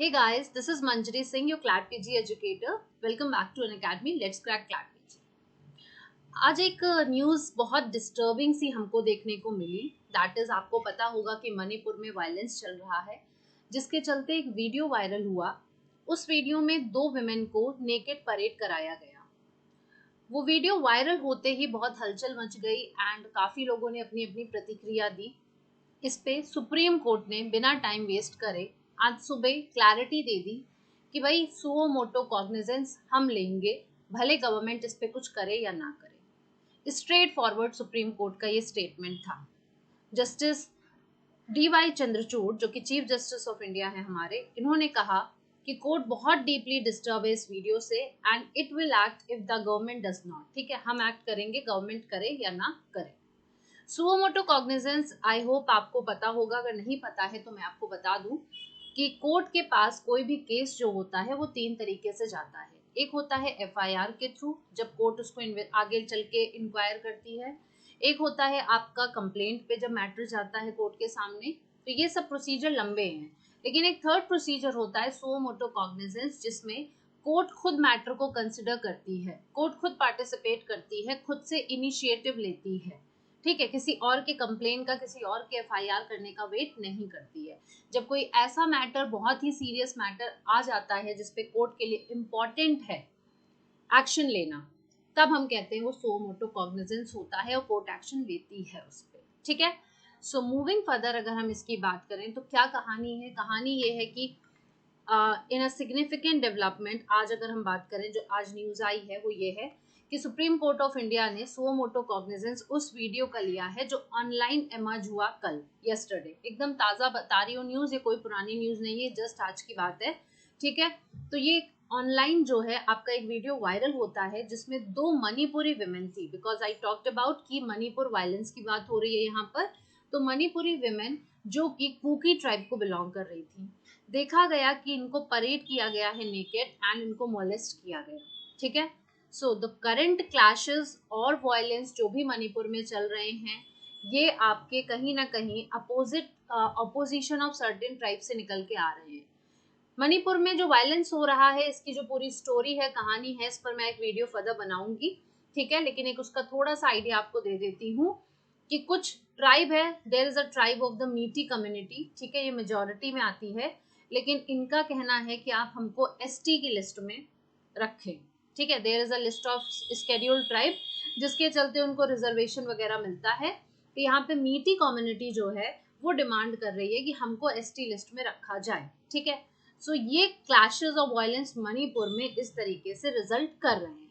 Hey guys, this is Manjari Singh, your CLAT PG educator. Welcome back to an academy. Let's crack CLAT PG. आज एक news बहुत disturbing सी हमको देखने को मिली। That is आपको पता होगा कि मणिपुर में वायलेंस चल रहा है, जिसके चलते एक वीडियो वायरल हुआ। उस वीडियो में 2 विमेन को नेकेड परेड कराया गया। वो वीडियो वायरल होते ही बहुत हलचल मच गई एंड काफ़ी लोगों ने अपनी अपनी प्रतिक्रिया दी। इस पे सुप्रीम कोर्ट ने बिना टाइम वेस्ट करे आज सुबह क्लैरिटी दे दी कि भाई सुओ मोटो कॉग्निजेंस हम लेंगे, भले गवर्नमेंट इस पे कुछ करे या ना करे। स्ट्रेट फॉरवर्ड सुप्रीम कोर्ट का ये स्टेटमेंट था। जस्टिस DY चंद्रचूड़, जो कि चीफ जस्टिस ऑफ इंडिया है हमारे, इन्होंने कहा कि कोर्ट बहुत डीपली डिस्टर्ब है इस वीडियो से and it will act if the government does not. ठीक है, हम एक्ट करेंगे, गवर्नमेंट करे या ना करे। सुओ मोटो कॉग्निजेंस, आई होप आपको पता होगा, अगर नहीं पता है तो मैं आपको बता दूं कि कोर्ट के पास कोई भी केस जो होता है वो 3 तरीके से जाता है। एक होता है FIR के थ्रू, जब कोर्ट उसको आगे चल के इंक्वायर करती है। एक होता है आपका कंप्लेंट पे जब मैटर जाता है कोर्ट के सामने। तो ये सब प्रोसीजर लंबे हैं, लेकिन एक थर्ड प्रोसीजर होता है सुओ मोटो कॉग्निजेंस, जिसमें कोर्ट खुद मैटर को कंसिडर करती है, कोर्ट खुद पार्टिसिपेट करती है, खुद से इनिशिएटिव लेती है। ठीक है, किसी और के कंप्लेन का, किसी और के FIR करने का वेट नहीं करती है। जब कोई ऐसा मैटर, बहुत ही सीरियस मैटर आ जाता है जिसपे कोर्ट के लिए इम्पोर्टेंट है एक्शन लेना, तब हम कहते हैं वो सुओ मोटो कॉग्निजेंस होता है और कोर्ट एक्शन लेती है उस पर। ठीक है, सो मूविंग फर्दर अगर हम इसकी बात करें तो क्या कहानी है। कहानी ये है कि इन अ सिग्निफिकेंट डेवलपमेंट, आज अगर हम बात करें, जो आज न्यूज़ आई है वो ये है कि सुप्रीम कोर्ट ऑफ इंडिया ने सुओ मोटो कॉग्निजेंस उस वीडियो का लिया है जो ऑनलाइन इमर्ज हुआ कल, यस्टरडे। एकदम ताज़ा बता रही हूँ न्यूज़, ये कोई पुरानी न्यूज़ नहीं है, जस्ट आज की बात है। ठीक है, तो ये ऑनलाइन जो है आपका एक वीडियो वायरल होता है जिसमें 2 मणिपुरी विमेन थी। बिकॉज आई टॉक्ड अबाउट कि मणिपुर वायलेंस की बात हो रही है यहाँ पर, तो मणिपुरी विमेन जो कि कुकी ट्राइब को बिलोंग कर रही थी, देखा गया कि इनको परेड किया गया है नेकेड एंड इनको मोलेस्ट किया गया। ठीक है, सो द करंट क्लैशेस और वायलेंस जो भी मणिपुर में चल रहे हैं, ये आपके कहीं ना कहीं अपोजिशन ऑफ सर्टेन ट्राइब से निकल के आ रहे हैं। मणिपुर में जो वायलेंस हो रहा है, इसकी जो पूरी स्टोरी है, कहानी है, इस पर मैं एक वीडियो फर्दर बनाऊंगी। ठीक है, लेकिन एक उसका थोड़ा सा आइडिया आपको दे देती हूँ कि कुछ ट्राइब है, there is a tribe of the Meitei community. ठीक है, ये मेजोरिटी में आती है, लेकिन इनका कहना है कि आप हमको ST की लिस्ट में रखें। ठीक है, there is a list of scheduled tribe, जिसके चलते उनको रिजर्वेशन वगैरह मिलता है। तो यहाँ पे मीटी कम्युनिटी जो है वो डिमांड कर रही है कि हमको ST लिस्ट में रखा जाए। ठीक है, सो ये क्लैशेस ऑफ वायलेंस मणिपुर में इस तरीके से रिजल्ट कर रहे हैं।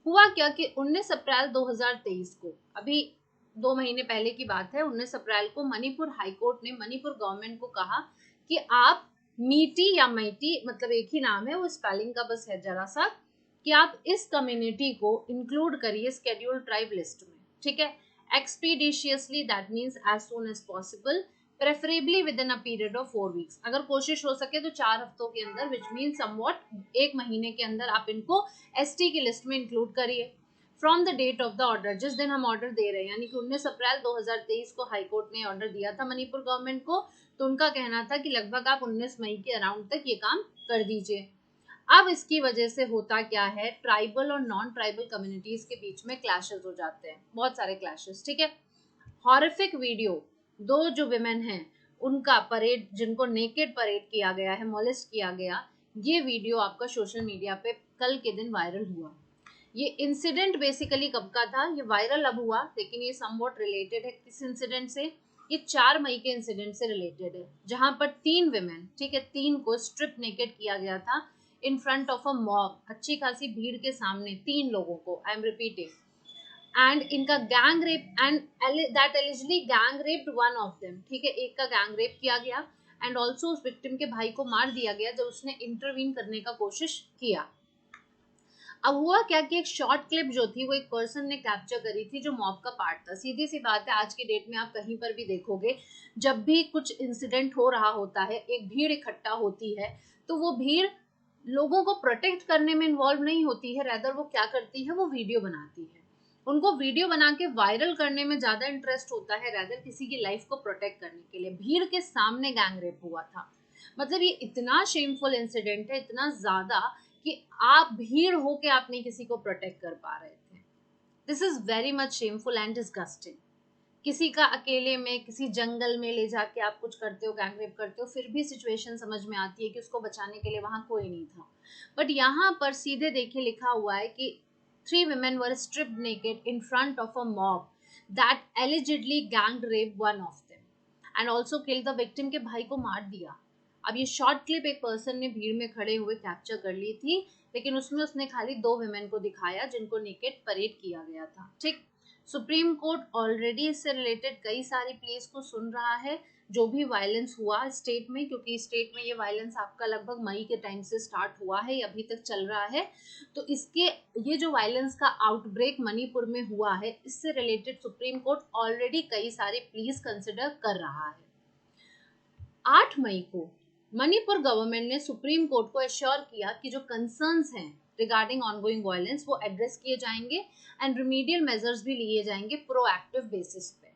हुआ क्या कि 19 अप्रैल 2023 को, अभी 2 महीने पहले की बात है, 19 अप्रैल को मणिपुर हाईकोर्ट ने मणिपुर गवर्नमेंट को कहा कि आप मीटी या मैटी, मतलब एक ही नाम है, वो स्पेलिंग का बस है जरा सा, कि आप इस कम्युनिटी को इंक्लूड करिए स्केड्यूल्ड ट्राइब लिस्ट में। ठीक है, expeditiously, that means as soon as possible, preferably within a period of 4 weeks. अगर कोशिश हो सके तो 4 हफ्तों के अंदर, विच मीन समवॉट 1 महीने के अंदर आप इनको ST की लिस्ट में इंक्लूड करिए। From the date of the order, जिस दिन हम ऑर्डर दे रहे हैं, यानी कि 19 अप्रैल 2023 को हाईकोर्ट ने ऑर्डर दिया था मणिपुर गवर्नमेंट को, तो उनका कहना था कि लगभग आप 19 मई के अराउंड तक ये काम कर दीजिए। अब इसकी वजह से होता क्या है, ट्राइबल और नॉन ट्राइबल कम्युनिटीज के बीच में क्लैशेस हो जाते हैं, बहुत सारे क्लैशेस। ठीक है, हॉरिफिक वीडियो, 2 जो विमेन हैं उनका परेड, जिनको नेकेड परेड किया गया है, मोलेस्ट किया गया, ये वीडियो आपका सोशल मीडिया पे कल के दिन वायरल हुआ। ये इंसिडेंट बेसिकली कब का था, ये वायरल अब हुआ, लेकिन ये समवॉट रिलेटेड है किस इंसिडेंट से, ये 4 मई के इंसिडेंट से रिलेटेड है, जहां पर 3 विमेन, ठीक है, 3 को स्ट्रिप नेकेड किया गया था in front of a mob, अच्छी खासी भीड़ के सामने 3 लोगों को, आई एम रिपीटिंग, एंड इनका gang rape and that eligibly gang raped one of them. ठीक है, एक का गैंग रेप किया गया एंड ऑल्सो उस विक्टिम के भाई को मार दिया गया जब उसने इंटरवीन करने का कोशिश किया। अब हुआ क्या कि एक शॉर्ट क्लिप जो थी वो एक पर्सन ने कैप्चर करी थी जो मॉब का पार्ट था। सीधी सी बात है, आज की डेट में आप कहीं पर भी देखोगे, जब भी कुछ इंसिडेंट हो रहा होता है, एक भीड़ इकट्ठा होती है, तो वो भीड़ लोगों को प्रोटेक्ट करने में इन्वॉल्व नहीं होती है, रैदर वो क्या करती है, वो वीडियो बनाती है। उनको वीडियो बना के वायरल करने में ज्यादा इंटरेस्ट होता है, रैदर किसी की लाइफ को प्रोटेक्ट करने के लिए। भीड़ के सामने गैंग रेप हुआ था। मतलब ये इतना शेमफुल इंसिडेंट है, इतना ज्यादा कि आप भीड़ होके आप नहीं किसी को प्रोटेक्ट कर पा रहे थे। This is very much shameful and disgusting. किसी का अकेले में किसी जंगल में ले जाके आप कुछ करते हो, गैंग रेप करते हो, फिर भी सिचुएशन समझ में आती है कि उसको बचाने के लिए वहां कोई नहीं था। बट यहाँ पर सीधे देखिए लिखा हुआ है कि 3 women were stripped naked in front of a mob that allegedly gang raped one of them and also killed the victim, के भाई को मार दिया। अब ये शॉर्ट क्लिप एक पर्सन ने भीड़ में खड़े हुए कैप्चर कर ली थी, लेकिन उसमें उसने खाली 2 women को दिखाया जिनको नेकेड परेड किया गया था। ठीक, सुप्रीम कोर्ट ऑलरेडी इससे रिलेटेड कई सारी प्लेस को सुन रहा है, जो भी वायलेंस हुआ स्टेट में, क्योंकि स्टेट में ये वायलेंस आपका लगभग मई के टाइम से स्टार्ट हुआ है, अभी तक चल रहा है। तो इसके ये जो वायलेंस का आउटब्रेक मणिपुर में हुआ है, इससे रिलेटेड सुप्रीम कोर्ट ऑलरेडी कई सारे प्लीज कंसिडर कर रहा है। 8 मई को मणिपुर गवर्नमेंट ने सुप्रीम कोर्ट को एश्योर किया कि जो कंसर्न्स हैं रिगार्डिंग ऑनगोइंग वायलेंस वो एड्रेस किए जाएंगे एंड रिमीडियल मेजर्स भी लिए जाएंगे प्रोएक्टिव बेसिस पे।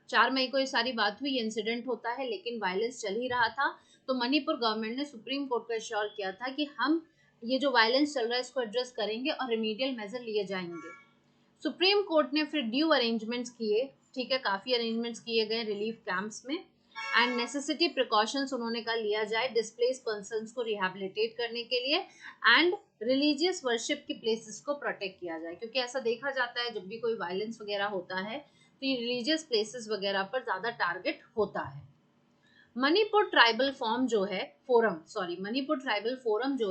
4 मई को ये सारी बात हुई, ये इंसिडेंट होता है, लेकिन वायलेंस चल ही रहा था। तो मणिपुर गवर्नमेंट ने सुप्रीम कोर्ट को एश्योर किया था कि हम ये जो वायलेंस चल रहा है इसको एड्रेस करेंगे और रिमीडियल मेजर लिए जाएंगे। सुप्रीम कोर्ट ने फिर ड्यू अरेंजमेंट्स किए, ठीक है, काफ़ी अरेंजमेंट्स किए गए रिलीफ कैंप्स में, एंड नेसेसिटी प्रिकॉशंस उन्होंने कहा लिया जाए डिस्प्लेस पर्सन्स को रिहैबिलिटेट करने के लिए एंड रिलीजियस वर्शिप की प्लेसेस को प्रोटेक्ट किया जाए, क्योंकि ऐसा देखा जाता है जब भी कोई वायलेंस वगैरह होता है तो ये रिलीजियस प्लेसेस वगैरह पर ज़्यादा टारगेट होता है। मणिपुर ट्राइबल फोरम जो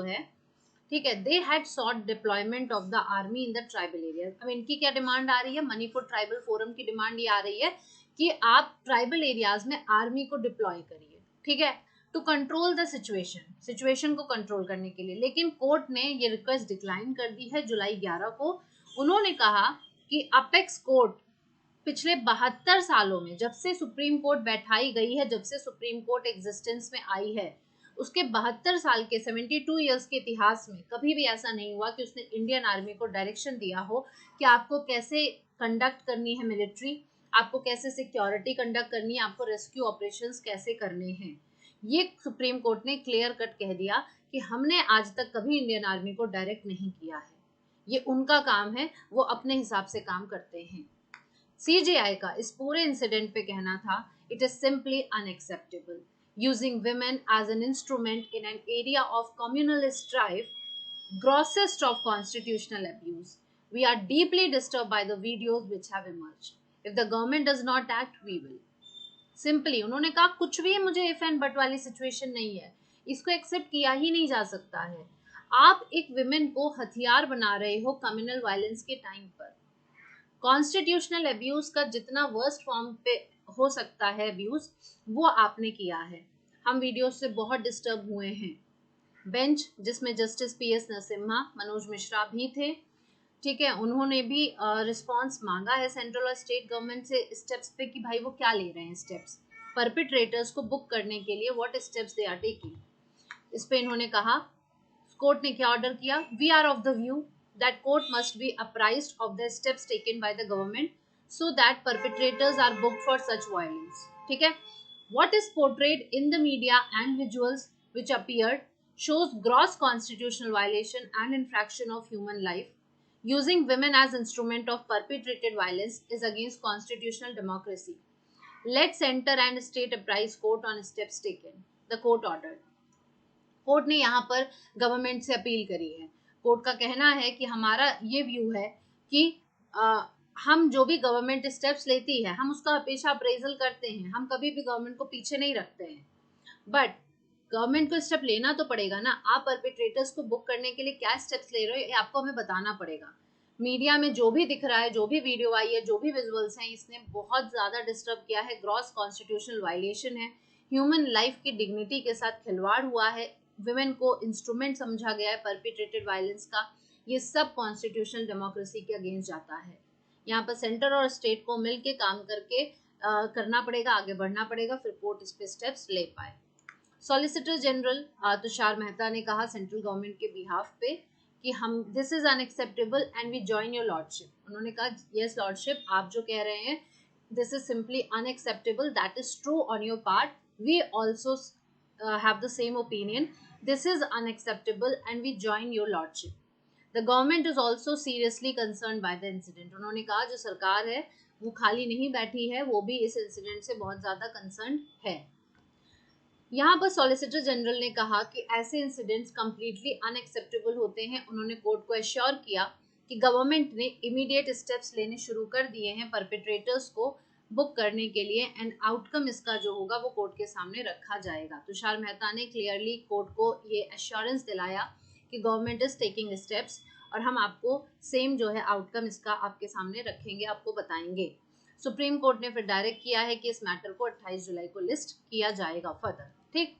है, ठीक है, they had sought deployment of the army in the tribal area. अब इनकी क्या डिमांड आ रही है? मणिपुर ट्राइबल फोरम की डिमांड ये आ रही है कि आप ट्राइबल एरियाज में आर्मी को डिप्लॉय करिए, ठीक है, टू कंट्रोल द सिचुएशन को कंट्रोल करने के लिए। लेकिन कोर्ट ने ये रिक्वेस्ट डिक्लाइन कर दी है जुलाई 11 को। उन्होंने कहा कि अपेक्स कोर्ट पिछले 72 सालों में, जब से सुप्रीम कोर्ट बैठाई गई है, जब से सुप्रीम कोर्ट एग्जिस्टेंस में आई है, उसके 72 साल के 72 ईयर्स के इतिहास में कभी भी ऐसा नहीं हुआ कि उसने इंडियन आर्मी को डायरेक्शन दिया हो कि आपको कैसे कंडक्ट करनी है मिलिट्री, आपको कैसे सिक्योरिटी कंडक्ट करनी है, आपको रेस्क्यू ऑपरेशंस कैसे करने हैं। ये सुप्रीम कोर्ट ने क्लियर कट कह दिया कि हमने आज तक कभी इंडियन आर्मी को डायरेक्ट नहीं किया है, ये उनका काम है, वो अपने हिसाब से काम करते हैं। सीजेआई का इस पूरे इंसिडेंट पे कहना था, it is simply unacceptable using women as an instrument in an area of communal strife, grossest of constitutional abuse. We are deeply disturbed by the videos which have emerged. If the government does not act, we will. Simply उन्होंने कहा कुछ भी मुझे if and but वाली situation नहीं है, इसको accept किया ही नहीं जा सकता है। आप एक विमेन को हथियार बना रहे हो कम्युनल वायलेंस के टाइम पर। कॉन्स्टिट्यूशनल अब्यूज का जितना वर्स्ट फॉर्म पे हो सकता है अब्यूज, वो आपने किया है। हम वीडियो से बहुत डिस्टर्ब हुए हैं। बेंच जिसमें जस्टिस PS नरसिम्हा, मनोज मिश्रा भी थे, ठीक है, उन्होंने भी रिस्पांस मांगा है सेंट्रल और स्टेट गवर्नमेंट से स्टेप्स पे कि भाई वो क्या ले रहे हैं स्टेप्स, परपिट्रेटर्स को बुक करने के लिए what steps they are taking. इस पे इन्होंने कहा, कोर्ट ने क्या ऑर्डर किया, we are of the view that court must be apprised of the steps taken by the government so that perpetrators are booked for such violence. ठीक है, what is portrayed in the media and visuals which appeared shows gross constitutional violation and infraction of human life. Using women as instrument of perpetrated violence is against constitutional democracy. Let center and state apprise court on steps taken, the court ordered. Court ने यहाँ पर government से appeal करी है। Court का कहना है कि हमारा ये व्यू है कि हम जो भी गवर्नमेंट स्टेप्स लेती है हम उसका हमेशा अप्रेजल करते हैं, हम कभी भी गवर्नमेंट को पीछे नहीं रखते हैं, बट गवर्नमेंट को स्टेप लेना तो पड़ेगा ना। आप परपिट्रेटर्स को बुक करने के लिए क्या स्टेप्स ले रहे हो, ये आपको हमें बताना पड़ेगा। मीडिया में जो भी दिख रहा है, जो भी वीडियो आई है, जो भी विजुअल्स हैं, इसने बहुत ज़्यादा डिस्टर्ब किया है। ग्रॉस कॉन्स्टिट्यूशनल वायलेशन है, ह्यूमन लाइफ की डिग्निटी के साथ खिलवाड़ हुआ है, विमेन को इंस्ट्रूमेंट समझा गया है परपिट्रेटेड वायलेंस का। ये सब कॉन्स्टिट्यूशनल डेमोक्रेसी के अगेंस्ट जाता है। यहाँ पर सेंटर और स्टेट को मिलके काम करके करना पड़ेगा, आगे बढ़ना पड़ेगा, फिर कोर्ट इस पे स्टेप्स ले पाए। सॉलिसिटर जनरल तुषार मेहता ने कहा सेंट्रल गवर्नमेंट के बिहाफ पे कि हम this is unacceptable and we join your lordship. उन्होंने कहा यस लॉर्डशिप, आप जो कह रहे हैं this is simply unacceptable, that is true on your part, we also have the same opinion. This is unacceptable and we join your lordship. The government is also seriously concerned by the incident. उन्होंने कहा जो सरकार है वो खाली नहीं बैठी है, वो भी इस इंसिडेंट से बहुत ज़्यादा कंसर्न है। यहाँ पर सॉलिसिटर जनरल ने कहा कि ऐसे इंसिडेंट्स कम्प्लीटली अनएक्सेप्टेबल होते हैं। उन्होंने कोर्ट को एश्योर किया कि गवर्नमेंट ने इमीडिएट स्टेप्स लेने शुरू कर दिए हैं परपेट्रेटर्स को बुक करने के लिए, एंड आउटकम इसका जो होगा वो कोर्ट के सामने रखा जाएगा। तुषार मेहता ने क्लियरली कोर्ट को ये एश्योरेंस दिलाया कि गवर्नमेंट इज टेकिंग स्टेप्स और हम आपको सेम जो है आउटकम इसका आपके सामने रखेंगे, आपको बताएंगे। सुप्रीम कोर्ट ने फिर डायरेक्ट किया है कि इस मैटर को 28 जुलाई को लिस्ट किया जाएगा फर्दर। ठीक,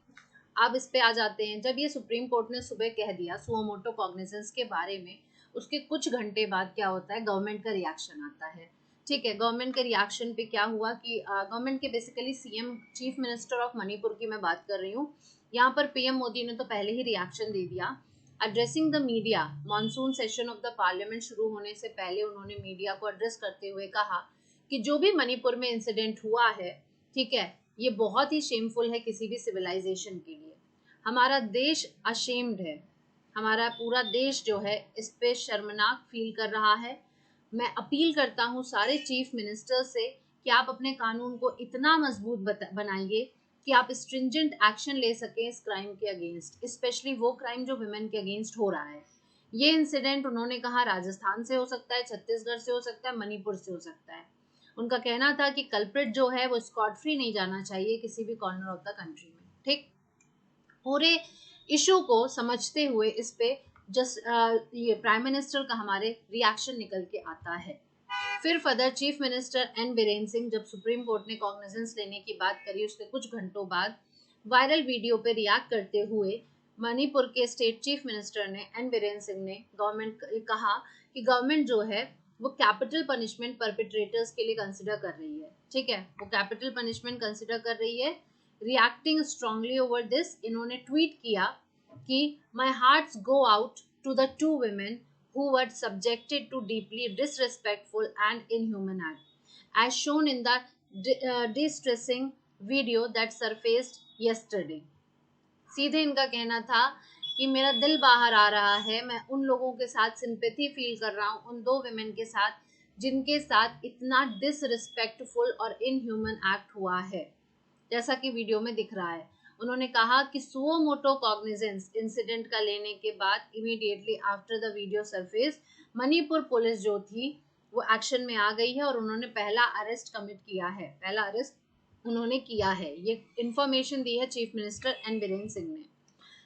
अब इस पे आ जाते हैं। जब ये सुप्रीम कोर्ट ने सुबह कह दिया सुओ मोटो कॉग्निजेंस के बारे में, उसके कुछ घंटे बाद क्या होता है, गवर्नमेंट का रिएक्शन आता है। ठीक है, गवर्नमेंट के रिएक्शन पे क्या हुआ कि गवर्नमेंट के basically CM chief minister of Manipur की मैं बात कर रही हूँ। यहाँ पर पीएम मोदी ने तो पहले ही रिएक्शन दे दिया। Addressing the media, monsoon session of the parliament शुरू होने से पहले उन्होंने मीडिया को एड्रेस करते हुए कहा कि जो भी मणिपुर में इंसिडेंट हुआ है, ठीक है, ये बहुत ही शेमफुल है किसी भी सिविलाइजेशन के लिए। हमारा देश अशेम्ड है, हमारा पूरा देश जो है इस पे शर्मनाक फील कर रहा है। मैं अपील करता हूँ सारे चीफ मिनिस्टर से कि आप अपने कानून को इतना मजबूत बनाइए कि आप स्ट्रिंजेंट एक्शन ले सकें इस क्राइम के अगेंस्ट, स्पेशली वो क्राइम जो वुमेन के अगेंस्ट हो रहा है। ये इंसिडेंट उन्होंने कहा राजस्थान से हो सकता है, छत्तीसगढ़ से हो सकता है, मणिपुर से हो सकता है। उनका कहना था कि कल्प्रिट जो है वो स्कॉट फ्री नहीं जाना चाहिए किसी भी कॉर्नर ऑफ द कंट्री में। ठीक, पूरे इशू को समझते हुए इस पे ये प्राइम मिनिस्टर का हमारे रिएक्शन निकल के आता है। फिर further chief minister N Biren Singh, जब सुप्रीम कोर्ट ने कॉग्निजेंस लेने की बात करी उसके कुछ घंटों बाद वायरल वीडियो पे रिएक्ट करते हुए मणिपुर के स्टेट चीफ मिनिस्टर ने एन बीरेन सिंह ने गवर्नमेंट कहा कि गवर्नमेंट जो है वो कैपिटल पनिशमेंट परपेट्रेटर्स के लिए कंसिडर कर रही है। ठीक है, वो कैपिटल पनिशमेंट कंसिडर कर रही है। रिएक्टिंग स्ट्रांगली ओवर दिस, इन्होंने ट्वीट किया कि my hearts go out to the two women who were subjected to deeply disrespectful and inhuman act, as shown in the distressing video that surfaced yesterday. सीधे इनका कहना था कि मेरा दिल बाहर आ रहा है, मैं उन लोगों के साथ सिंपैथी फील कर रहा हूँ, उन दो विमेन के साथ जिनके साथ इतना डिसरिस्पेक्टफुल और इनह्यूमन एक्ट हुआ है, जैसा कि वीडियो में दिख रहा है। उन्होंने कहा कि सुओ मोटो कॉग्निजेंस इंसिडेंट का लेने के बाद immediately after the video surface Manipur police जो थी वो एक्शन में आ गई है और उन्होंने पहला अरेस्ट कमिट किया है, पहला अरेस्ट उन्होंने किया है। ये इंफॉर्मेशन दी है chief minister N Biren Singh ने।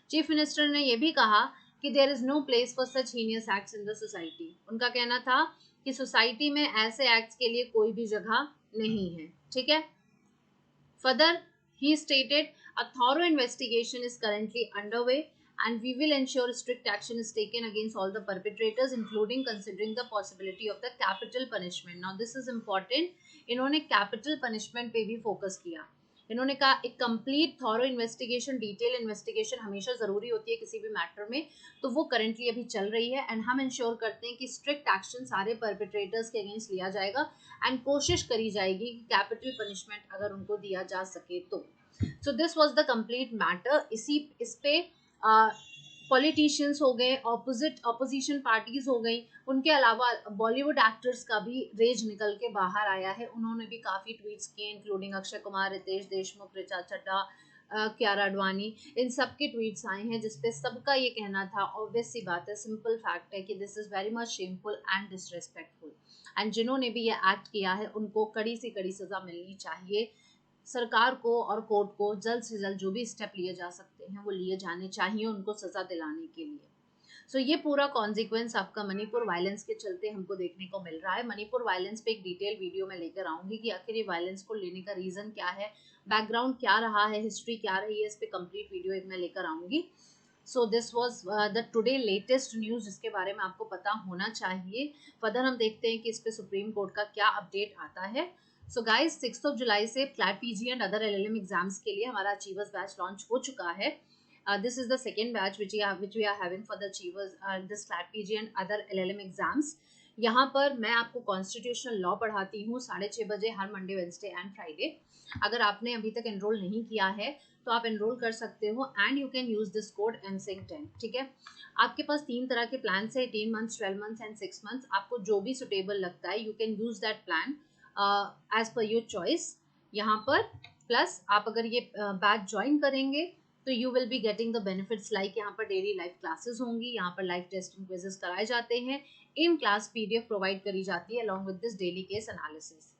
चीफ मिनिस्टर ने यह भी कहा कि there is no place for such heinous acts in the society. उनका कहना था कि सोसाइटी में ऐसे एक्ट्स के लिए कोई भी जगह नहीं है। ठीक है, further he stated a thorough investigation is currently underway and we will ensure strict action is taken against all the perpetrators including considering the possibility of the capital punishment. Now this is important, इन्होंने capital punishment पे भी focus किया। इन्होंने कहा एक complete thorough investigation, detail investigation हमेशा ज़रूरी होती है किसी भी मैटर में, तो वो करेंटली अभी चल रही है एंड हम इंश्योर करते हैं कि स्ट्रिक्ट एक्शन सारे परपेट्रेटर्स के अगेंस्ट लिया जाएगा एंड कोशिश करी जाएगी कि कैपिटल पनिशमेंट अगर उनको दिया जा सके तो। सो this was the complete matter. इस पे पॉलिटिशियंस हो गए, ऑपोजिशन पार्टीज हो गई, उनके अलावा बॉलीवुड एक्टर्स का भी रेज निकल के बाहर आया है। उन्होंने भी काफ़ी ट्वीट्स किए इंक्लूडिंग अक्षय कुमार, रितेश देशमुख, ऋचा चड्ढा, कियारा अडवाणी, इन सब के ट्वीट्स आए हैं जिसपे सबका ये कहना था, ऑब्वियस सी बात है, सिंपल फैक्ट है कि this is very much shameful and disrespectful and जिन्होंने भी ये एक्ट किया है उनको कड़ी से कड़ी सज़ा मिलनी चाहिए। सरकार को और कोर्ट को जल्द से जल्द जो भी स्टेप लिए जा सकते हैं वो लिए जाने चाहिए उनको सज़ा दिलाने के लिए। सो ये पूरा कॉन्सिक्वेंस आपका मणिपुर वायलेंस के चलते हमको देखने को मिल रहा है। मणिपुर वायलेंस पे एक डिटेल वीडियो में लेकर आऊँगी कि आखिर ये वायलेंस को लेने का रीज़न क्या है, बैकग्राउंड क्या रहा है, हिस्ट्री क्या रही है, इस पर कंप्लीट वीडियो एक मैं लेकर आऊँगी। So this was the today latest news जिसके बारे में आपको पता होना चाहिए। फर्दर हम देखते हैं कि इस पर सुप्रीम कोर्ट का क्या अपडेट आता है। सो गाइज 6 जुलाई से CLAT PG and other LLM exams के लिए हमारा अचीवर्स बैच लॉन्च हो चुका है। This is the second batch which we are having for the achievers this CLAT PG and other LLM exams। यहाँ पर मैं आपको कॉन्स्टिट्यूशनल लॉ पढ़ाती हूँ 6:30 बजे हर मंडे, वेंसडे एंड फ्राइडे। अगर आपने अभी तक एनरोल नहीं किया है तो आप एनरोल कर सकते हो and you can use this code MSync10। ठीक है, आपके पास 3 तरह के प्लान है, 18 मंथ्स, 12 मंथ्स एंड 6 मंथ्स। आपको जो भी सुटेबल लगता है you can use that plan as per your choice. यहाँ पर प्लस आप अगर ये बैच ज्वाइन करेंगे तो you will be getting the benefits like यहाँ पर डेली लाइव क्लासेस होंगी, यहाँ पर लाइव टेस्टिंग क्विजेस कराए जाते हैं, इन क्लास PDF प्रोवाइड करी जाती है along with this daily case analysis.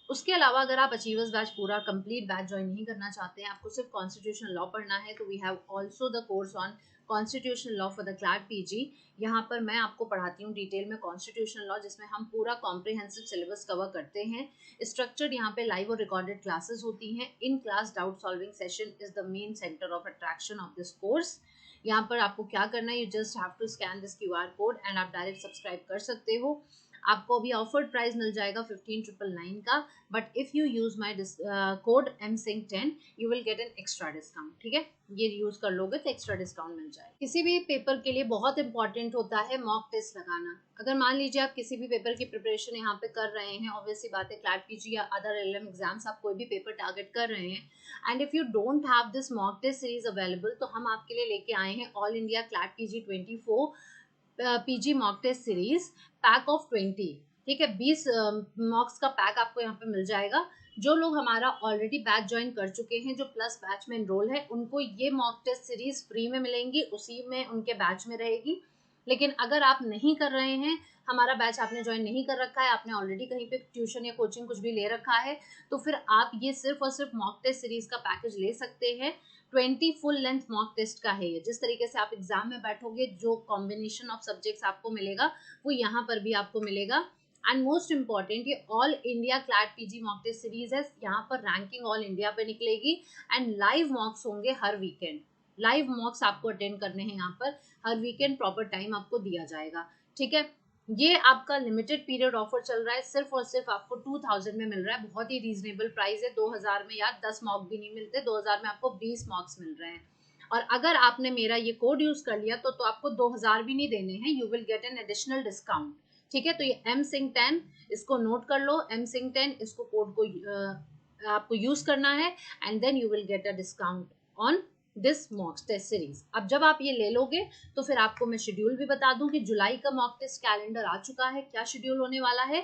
उसके अलावा अगर आप अचीवर्स बैच पूरा कंप्लीट बैच ज्वाइन नहीं करना चाहते हैं, आपको सिर्फ कॉन्स्टिट्यूशनल लॉ पढ़ना है, तो we have also the course on constitutional law for the CLAT PG। यहाँ पर मैं आपको पढ़ाती हूँ डिटेल में कॉन्स्टिट्यूशनल लॉ, जिसमें हम पूरा कॉम्प्रिहेंसिव सिलेबस कवर करते हैं। स्ट्रक्चर्ड यहाँ पे लाइव और रिकॉर्डेड क्लासेस होती हैं। In class doubt solving session is the main centre of attraction of this course. यहाँ पर आपको क्या करना है, you just have to scan this QR code and आप डायरेक्ट सब्सक्राइब कर सकते हो। आपको अभी ऑफर्ड प्राइस मिल जाएगा 15,999 का, but if you use my code MSync10 you will get an extra discount. ठीक है, ये यूज कर लोगे तो एक्स्ट्रा डिस्काउंट मिल जाएगा। किसी भी पेपर के लिए बहुत इंपॉर्टेंट होता है मॉक टेस्ट लगाना। अगर मान लीजिए आप किसी भी पेपर की प्रिपरेशन यहाँ पे कर रहे हैं, ऑब्वियसली बात है क्लैट PG या अदर LLM एग्जाम्स, आप कोई भी पेपर टारगेट कर रहे हैं and if you don't have this mock test series available, तो हम आपके लिए लेके आए हैं all India CLAT PG 24 PG mock test series pack of 20। ठीक है, 20 मॉक्स का पैक आपको यहाँ पे मिल जाएगा। जो लोग हमारा ऑलरेडी बैच ज्वाइन कर चुके हैं, जो प्लस बैच में एनरोल है, उनको ये मॉक टेस्ट सीरीज फ्री में मिलेंगी, उसी में उनके बैच में रहेगी। लेकिन अगर आप नहीं कर रहे हैं, हमारा बैच आपने ज्वाइन नहीं कर रखा है, आपने ऑलरेडी कहीं पे ट्यूशन या कोचिंग कुछ भी ले रखा है, तो फिर आप ये सिर्फ और सिर्फ मॉक टेस्ट सीरीज का पैकेज ले सकते हैं। 20 फुल लेंथ मॉक टेस्ट का है ये। जिस तरीके से आप एग्जाम में बैठोगे, जो कॉम्बिनेशन ऑफ सब्जेक्ट्स आपको मिलेगा वो यहाँ पर भी आपको मिलेगा। एंड मोस्ट इंपॉर्टेंट, ये all India CLAT PG mock test series है। यहाँ पर रैंकिंग ऑल इंडिया पे निकलेगी एंड लाइव मॉक्स होंगे हर वीकेंड। लाइव मॉक्स आपको अटेंड करने हैं यहाँ पर, हर वीकेंड प्रॉपर टाइम आपको दिया जाएगा। ठीक है, ये आपका लिमिटेड पीरियड ऑफर चल रहा है, सिर्फ और सिर्फ आपको 2000 में मिल रहा है। बहुत ही रीजनेबल प्राइस है। 2000 में यार 10 मॉक भी नहीं मिलते, 2000 में आपको 20 मॉक्स मिल रहे हैं। और अगर आपने मेरा ये कोड यूज कर लिया तो आपको 2000 भी नहीं देने हैं, you will get an additional discount. ठीक है, तो ये MSync10 इसको नोट कर लो, MSync10 इसको कोड को आपको यूज करना है and then you will get a discount on this mock test series. अब जब आप ये ले लोगे तो फिर आपको मैं शेड्यूल भी बता दूं कि जुलाई का मॉक टेस्ट कैलेंडर आ चुका है। क्या शेड्यूल होने वाला है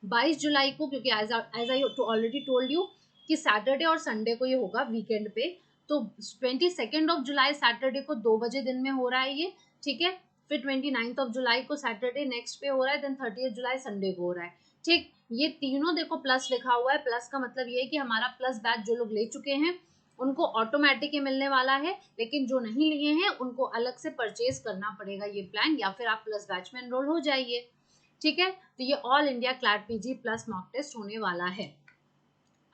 22 जुलाई को, क्योंकि as I already told you कि सैटरडे और संडे को ये होगा वीकेंड पे। तो 22 ऑफ जुलाई सैटरडे को 2 बजे दिन में हो रहा है ये। ठीक है, फिर 29 ऑफ जुलाई को सैटरडे नेक्स्ट पे हो रहा है, देन 30 जुलाई संडे को हो रहा है। ठीक, ये तीनों देखो प्लस लिखा हुआ है। प्लस का मतलब ये है कि हमारा प्लस बैच जो लोग ले चुके हैं उनको ऑटोमेटिक ही मिलने वाला है, लेकिन जो नहीं लिए हैं उनको अलग से परचेज करना पड़ेगा ये प्लान, या फिर आप प्लस बैच में एनरोल हो जाइए। ठीक है, तो ये all India CLAT PG plus mock test होने वाला है।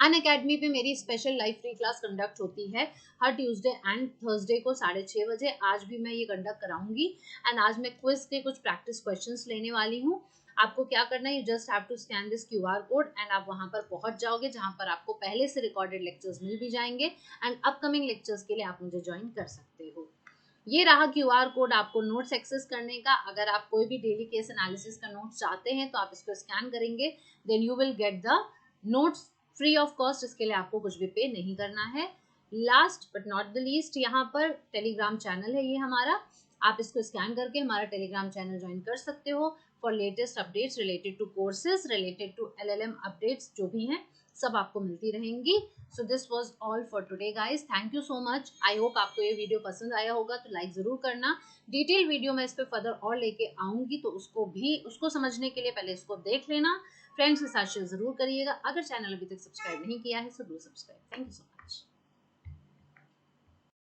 अनअकैडमी पे मेरी special live free class conduct होती है हर ट्यूसडे एंड थर्सडे को 6:30 बजे। आज भी मैं ये कंडक्ट कराऊंगी एंड आज मैं क्विज के कुछ प्रैक्टिस क्वेश्चंस लेने वाली हूँ। आपको क्या करना है, you just have to scan this QR code and आप वहां पर पहुंच जाओगे, जहां पर आपको पहले से रिकॉर्डेड लेक्चर्स मिल भी जाएंगे एंड अपकमिंग लेक्चर्स के लिए आप मुझे ज्वाइन कर सकते हो। ये रहा QR कोड आपको नोट्स एक्सेस करने का। अगर आप कोई भी डेली केस एनालिसिस का नोट्स चाहते हैं तो आप इसको स्कैन करेंगे, then you will get the notes free of cost. इसके लिए आपको कुछ भी पे नहीं करना है। Last but not the least, यहाँ पर टेलीग्राम चैनल है ये हमारा, आप इसको स्कैन करके हमारा टेलीग्राम चैनल ज्वाइन कर सकते हो for latest updates related to courses, related to LLM updates जो भी हैं सब आपको मिलती रहेंगी। So this was all for today guys, thank you so much. I hope आपको ये वीडियो पसंद आया होगा, तो लाइक जरूर करना। डिटेल वीडियो मैं इस पर फर्दर और लेके आऊंगी, तो उसको समझने के लिए पहले इसको देख लेना। फ्रेंड्स के साथ शेयर जरूर करिएगा। अगर चैनल अभी तक सब्सक्राइब नहीं किया है तो do subscribe. Thank you so much.